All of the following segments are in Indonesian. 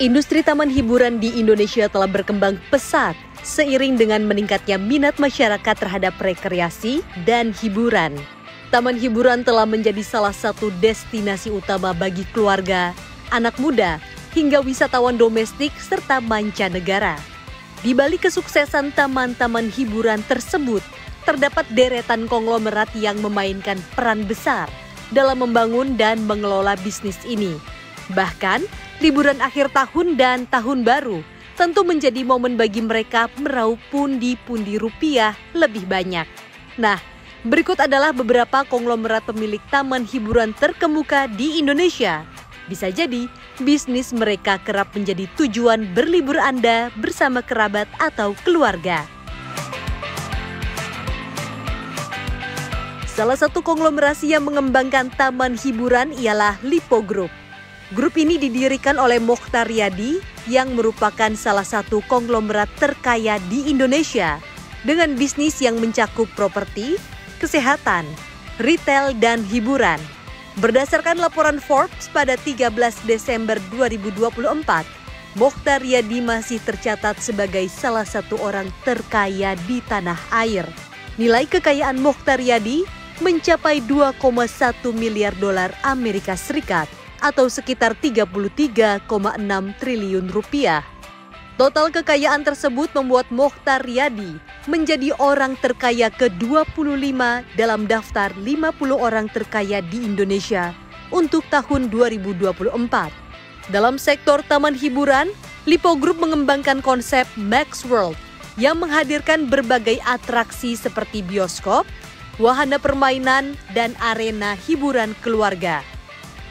Industri taman hiburan di Indonesia telah berkembang pesat seiring dengan meningkatnya minat masyarakat terhadap rekreasi dan hiburan. Taman hiburan telah menjadi salah satu destinasi utama bagi keluarga, anak muda, hingga wisatawan domestik serta mancanegara. Di balik kesuksesan taman-taman hiburan tersebut, terdapat deretan konglomerat yang memainkan peran besar dalam membangun dan mengelola bisnis ini. Bahkan, liburan akhir tahun dan tahun baru tentu menjadi momen bagi mereka meraup pundi-pundi rupiah lebih banyak. Nah, berikut adalah beberapa konglomerat pemilik taman hiburan terkemuka di Indonesia. Bisa jadi, bisnis mereka kerap menjadi tujuan berlibur Anda bersama kerabat atau keluarga. Salah satu konglomerasi yang mengembangkan taman hiburan ialah Lipo Group. Grup ini didirikan oleh Mokhtar Riyadi yang merupakan salah satu konglomerat terkaya di Indonesia dengan bisnis yang mencakup properti, kesehatan, retail, dan hiburan. Berdasarkan laporan Forbes pada 13 Desember 2024, Mokhtar Riyadi masih tercatat sebagai salah satu orang terkaya di tanah air. Nilai kekayaan Mokhtar Riyadi mencapai 2,1 miliar dolar Amerika Serikat atau sekitar 33,6 triliun rupiah. Total kekayaan tersebut membuat Mokhtar Riyadi menjadi orang terkaya ke-25 dalam daftar 50 orang terkaya di Indonesia untuk tahun 2024. Dalam sektor taman hiburan, Lipo Group mengembangkan konsep Max World yang menghadirkan berbagai atraksi seperti bioskop, wahana permainan, dan arena hiburan keluarga.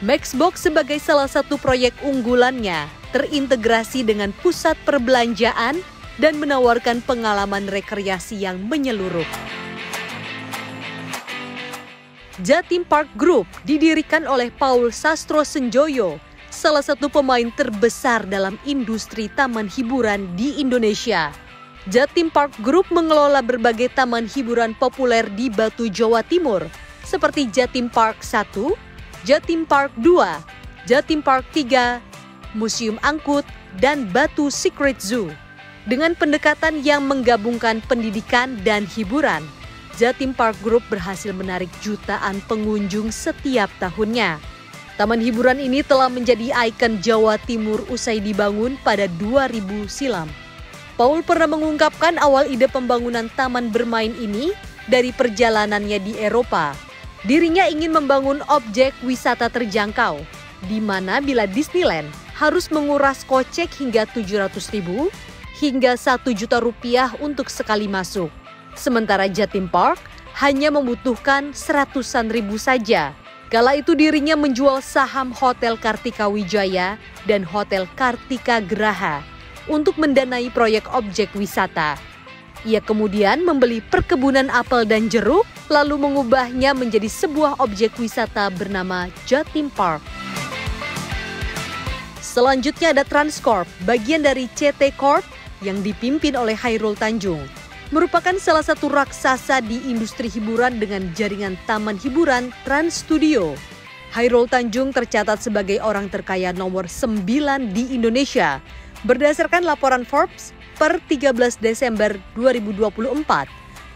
Maxbox sebagai salah satu proyek unggulannya terintegrasi dengan pusat perbelanjaan dan menawarkan pengalaman rekreasi yang menyeluruh. Jatim Park Group didirikan oleh Paul Sastro Senjoyo, salah satu pemain terbesar dalam industri taman hiburan di Indonesia. Jatim Park Group mengelola berbagai taman hiburan populer di Batu, Jawa Timur, seperti Jatim Park 1, Jatim Park 2, Jatim Park 3, Museum Angkut, dan Batu Secret Zoo. Dengan pendekatan yang menggabungkan pendidikan dan hiburan, Jatim Park Group berhasil menarik jutaan pengunjung setiap tahunnya. Taman hiburan ini telah menjadi ikon Jawa Timur usai dibangun pada 2000 silam. Paul pernah mengungkapkan awal ide pembangunan taman bermain ini dari perjalanannya di Eropa. Dirinya ingin membangun objek wisata terjangkau, di mana bila Disneyland harus menguras kocek hingga 700.000 hingga 1 juta rupiah untuk sekali masuk. Sementara Jatim Park hanya membutuhkan 100-an ribu saja. Kala itu dirinya menjual saham Hotel Kartika Wijaya dan Hotel Kartika Graha untuk mendanai proyek objek wisata. Ia kemudian membeli perkebunan apel dan jeruk, lalu mengubahnya menjadi sebuah objek wisata bernama Jatim Park. Selanjutnya ada Transcorp, bagian dari CT Corp yang dipimpin oleh Hairul Tanjung. Merupakan salah satu raksasa di industri hiburan dengan jaringan taman hiburan Trans Studio. Hairul Tanjung tercatat sebagai orang terkaya nomor 9 di Indonesia. Berdasarkan laporan Forbes, per 13 Desember 2024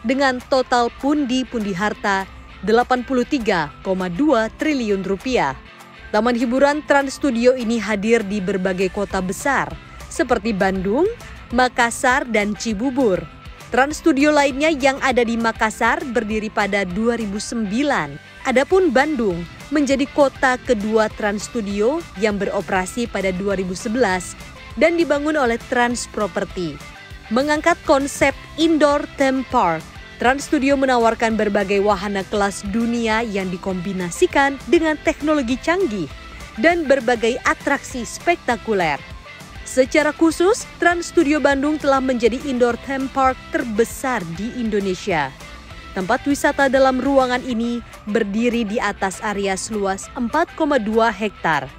dengan total pundi-pundi harta 83,2 triliun rupiah. Taman hiburan Trans Studio ini hadir di berbagai kota besar seperti Bandung, Makassar, dan Cibubur. Trans Studio lainnya yang ada di Makassar berdiri pada 2009. Adapun Bandung menjadi kota kedua Trans Studio yang beroperasi pada 2011 dan dibangun oleh Trans Property. Mengangkat konsep indoor theme park, Trans Studio menawarkan berbagai wahana kelas dunia yang dikombinasikan dengan teknologi canggih dan berbagai atraksi spektakuler. Secara khusus, Trans Studio Bandung telah menjadi indoor theme park terbesar di Indonesia. Tempat wisata dalam ruangan ini berdiri di atas area seluas 4,2 hektar.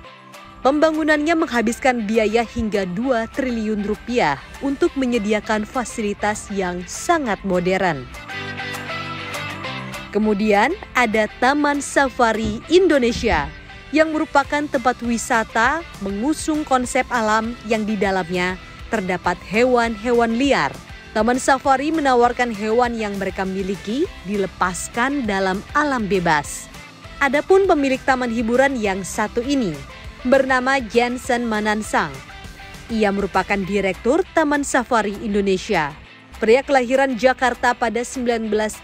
Pembangunannya menghabiskan biaya hingga 2 triliun rupiah untuk menyediakan fasilitas yang sangat modern. Kemudian ada Taman Safari Indonesia yang merupakan tempat wisata mengusung konsep alam yang di dalamnya terdapat hewan-hewan liar. Taman safari menawarkan hewan yang mereka miliki dilepaskan dalam alam bebas. Adapun pemilik taman hiburan yang satu ini bernama Jensen Manansang. Ia merupakan direktur Taman Safari Indonesia. Pria kelahiran Jakarta pada 1942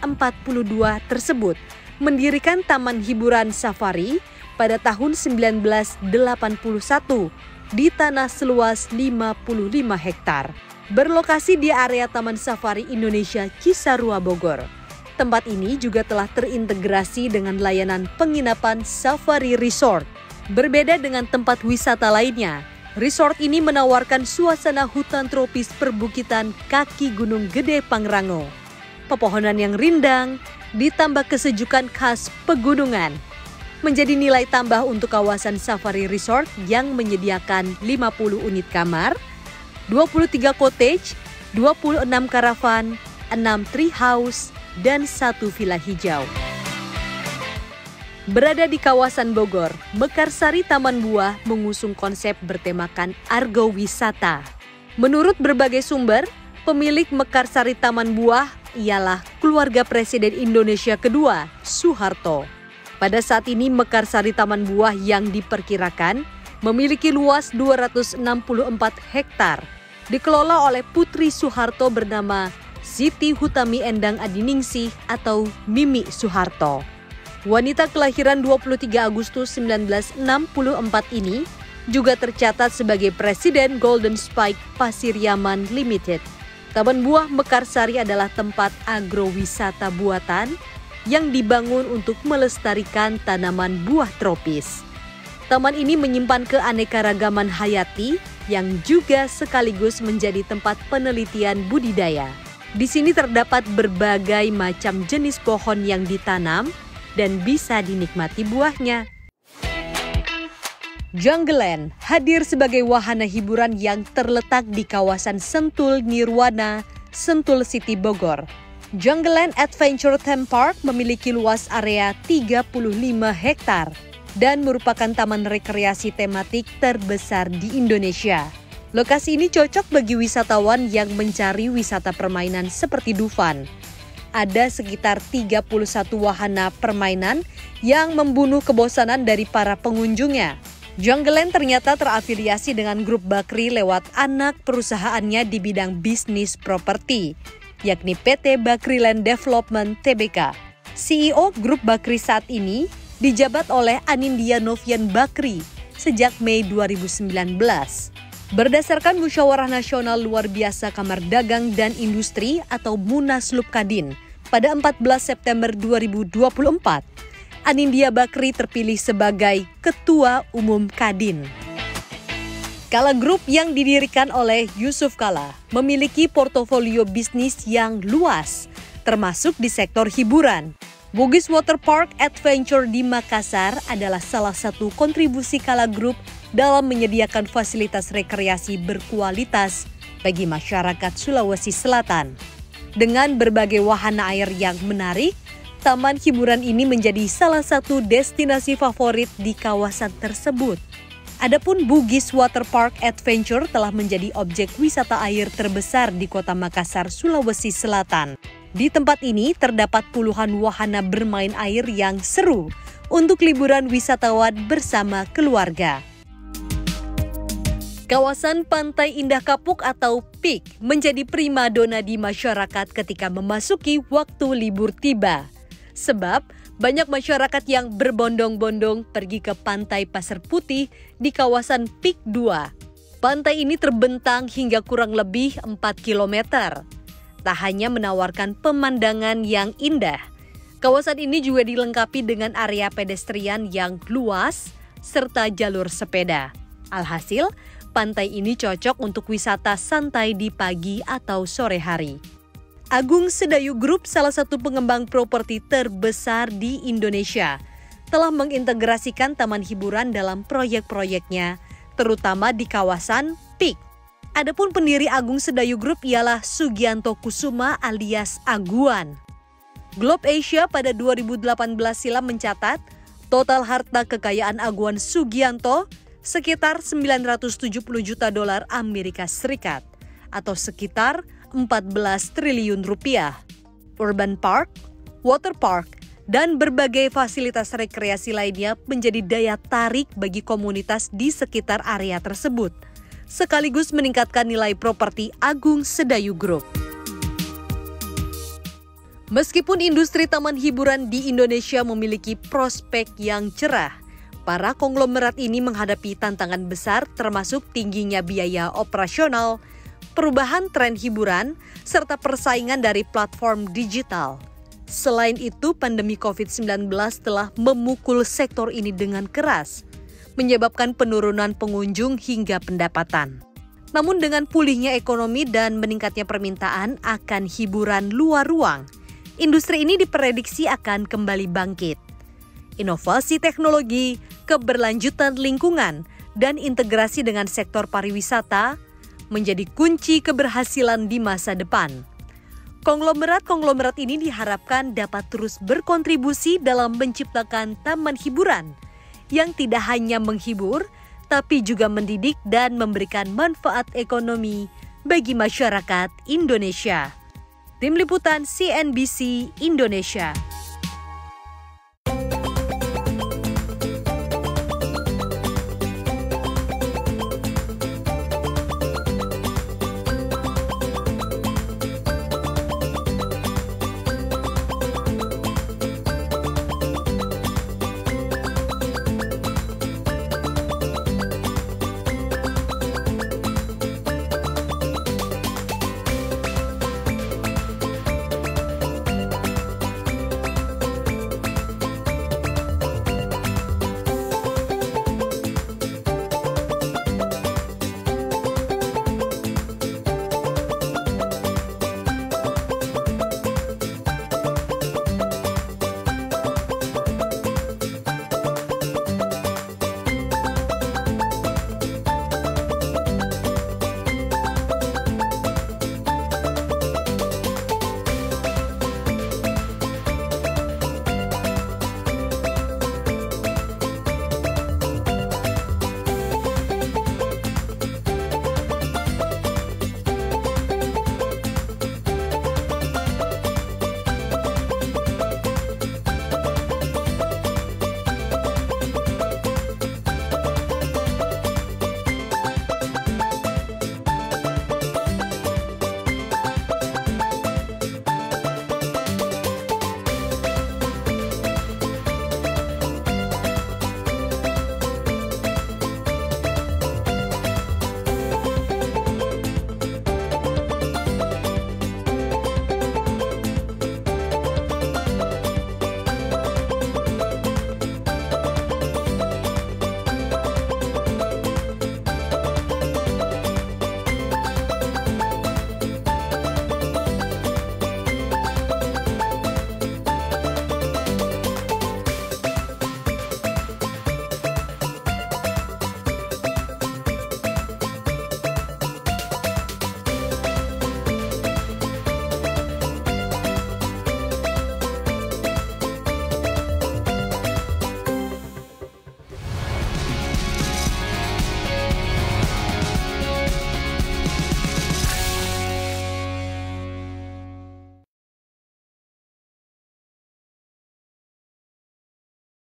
tersebut mendirikan Taman Hiburan Safari pada tahun 1981 di tanah seluas 55 hektar. Berlokasi di area Taman Safari Indonesia Cisarua Bogor. Tempat ini juga telah terintegrasi dengan layanan penginapan Safari Resort. Berbeda dengan tempat wisata lainnya, resort ini menawarkan suasana hutan tropis perbukitan kaki Gunung Gede Pangrango. Pepohonan yang rindang ditambah kesejukan khas pegunungan menjadi nilai tambah untuk kawasan Safari Resort yang menyediakan 50 unit kamar, 23 cottage, 26 karavan, 6 tree house, dan 1 villa hijau. Berada di kawasan Bogor, Mekarsari Taman Buah mengusung konsep bertemakan Argo Wisata. Menurut berbagai sumber, pemilik Mekarsari Taman Buah ialah keluarga Presiden Indonesia kedua, Soeharto. Pada saat ini Mekarsari Taman Buah yang diperkirakan memiliki luas 264 hektar, dikelola oleh putri Soeharto bernama Siti Hutami Endang Adiningsih atau Mimi Soeharto. Wanita kelahiran 23 Agustus 1964 ini juga tercatat sebagai Presiden Golden Spike Pasiryaman Limited. Taman Buah Mekarsari adalah tempat agrowisata buatan yang dibangun untuk melestarikan tanaman buah tropis. Taman ini menyimpan keanekaragaman hayati yang juga sekaligus menjadi tempat penelitian budidaya. Di sini terdapat berbagai macam jenis pohon yang ditanam dan bisa dinikmati buahnya. Jungleland hadir sebagai wahana hiburan yang terletak di kawasan Sentul Nirwana, Sentul City Bogor. Jungleland Adventure Theme Park memiliki luas area 35 hektar dan merupakan taman rekreasi tematik terbesar di Indonesia. Lokasi ini cocok bagi wisatawan yang mencari wisata permainan seperti Dufan. Ada sekitar 31 wahana permainan yang membunuh kebosanan dari para pengunjungnya. Jungleland ternyata terafiliasi dengan grup Bakri lewat anak perusahaannya di bidang bisnis properti, yakni PT Bakriland Development Tbk. CEO grup Bakri saat ini dijabat oleh Anindya Novian Bakri sejak Mei 2019. Berdasarkan Musyawarah Nasional Luar Biasa Kamar Dagang dan Industri atau Munaslup Kadin pada 14 September 2024, Anindya Bakri terpilih sebagai Ketua Umum Kadin. Kala Group yang didirikan oleh Yusuf Kala memiliki portofolio bisnis yang luas, termasuk di sektor hiburan. Bugis Water Park Adventure di Makassar adalah salah satu kontribusi Kala Group dalam menyediakan fasilitas rekreasi berkualitas bagi masyarakat Sulawesi Selatan. Dengan berbagai wahana air yang menarik, taman hiburan ini menjadi salah satu destinasi favorit di kawasan tersebut. Adapun Bugis Water Park Adventure telah menjadi objek wisata air terbesar di Kota Makassar, Sulawesi Selatan. Di tempat ini terdapat puluhan wahana bermain air yang seru untuk liburan wisatawan bersama keluarga. Kawasan Pantai Indah Kapuk atau PIK menjadi primadona di masyarakat ketika memasuki waktu libur tiba. Sebab banyak masyarakat yang berbondong-bondong pergi ke Pantai Pasir Putih di kawasan PIK 2. Pantai ini terbentang hingga kurang lebih 4 km. Tak hanya menawarkan pemandangan yang indah, kawasan ini juga dilengkapi dengan area pedestrian yang luas serta jalur sepeda. Alhasil, pantai ini cocok untuk wisata santai di pagi atau sore hari. Agung Sedayu Group, salah satu pengembang properti terbesar di Indonesia, telah mengintegrasikan taman hiburan dalam proyek-proyeknya, terutama di kawasan PIK. Adapun pendiri Agung Sedayu Group ialah Sugianto Kusuma alias Aguan. Globe Asia pada 2018 silam mencatat Total harta kekayaan Aguan Sugianto sekitar 970 juta dolar Amerika Serikat atau sekitar 14 triliun rupiah. Urban Park, Water Park, dan berbagai fasilitas rekreasi lainnya menjadi daya tarik bagi komunitas di sekitar area tersebut, sekaligus meningkatkan nilai properti Agung Sedayu Group. Meskipun industri taman hiburan di Indonesia memiliki prospek yang cerah, para konglomerat ini menghadapi tantangan besar termasuk tingginya biaya operasional, perubahan tren hiburan, serta persaingan dari platform digital. Selain itu, pandemi COVID-19 telah memukul sektor ini dengan keras, menyebabkan penurunan pengunjung hingga pendapatan. Namun dengan pulihnya ekonomi dan meningkatnya permintaan akan hiburan luar ruang, industri ini diprediksi akan kembali bangkit. Inovasi teknologi, keberlanjutan lingkungan, dan integrasi dengan sektor pariwisata menjadi kunci keberhasilan di masa depan. Konglomerat-konglomerat ini diharapkan dapat terus berkontribusi dalam menciptakan taman hiburan yang tidak hanya menghibur, tapi juga mendidik dan memberikan manfaat ekonomi bagi masyarakat Indonesia. Tim Liputan CNBC Indonesia.